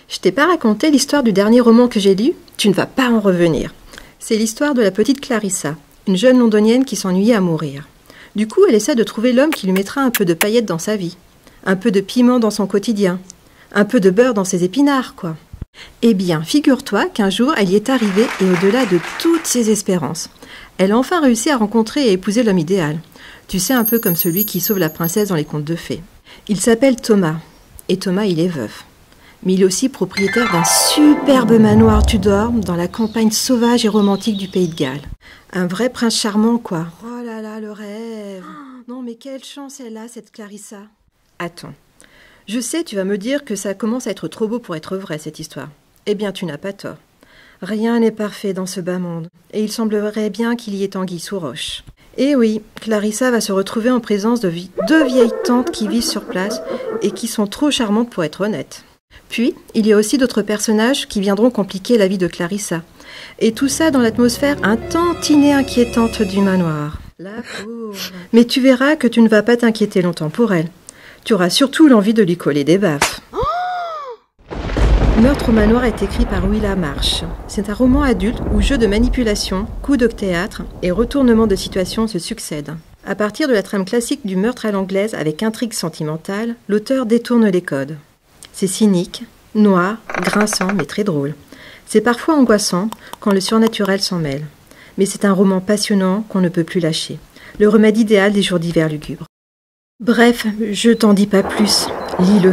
Je t'ai pas raconté l'histoire du dernier roman que j'ai lu? Tu ne vas pas en revenir. C'est l'histoire de la petite Clarissa, une jeune londonienne qui s'ennuyait à mourir. Du coup, elle essaie de trouver l'homme qui lui mettra un peu de paillettes dans sa vie, un peu de piment dans son quotidien, un peu de beurre dans ses épinards, quoi. Eh bien, figure-toi qu'un jour, elle y est arrivée et au-delà de toutes ses espérances. Elle a enfin réussi à rencontrer et épouser l'homme idéal. Tu sais, un peu comme celui qui sauve la princesse dans les contes de fées. Il s'appelle Thomas, et Thomas, il est veuf. Mais il est aussi propriétaire d'un superbe manoir Tudor dans la campagne sauvage et romantique du Pays de Galles. Un vrai prince charmant, quoi. Oh là là, le rêve. Non, mais quelle chance elle a, cette Clarissa. Attends. Je sais, tu vas me dire que ça commence à être trop beau pour être vrai, cette histoire. Eh bien, tu n'as pas tort. Rien n'est parfait dans ce bas monde, et il semblerait bien qu'il y ait anguille sous roche. Eh oui, Clarissa va se retrouver en présence de deux vieilles tantes qui vivent sur place et qui sont trop charmantes pour être honnêtes. Puis, il y a aussi d'autres personnages qui viendront compliquer la vie de Clarissa. Et tout ça dans l'atmosphère un tantinet inquiétante du manoir. La pauvre. Mais tu verras que tu ne vas pas t'inquiéter longtemps pour elle. Tu auras surtout l'envie de lui coller des baffes. Meurtre au manoir est écrit par Willa Marsh. C'est un roman adulte où jeux de manipulation, coups de théâtre et retournements de situation se succèdent. À partir de la trame classique du meurtre à l'anglaise avec intrigue sentimentale, l'auteur détourne les codes. C'est cynique, noir, grinçant, mais très drôle. C'est parfois angoissant quand le surnaturel s'en mêle. Mais c'est un roman passionnant qu'on ne peut plus lâcher. Le remède idéal des jours d'hiver lugubres. Bref, je t'en dis pas plus. Lis-le.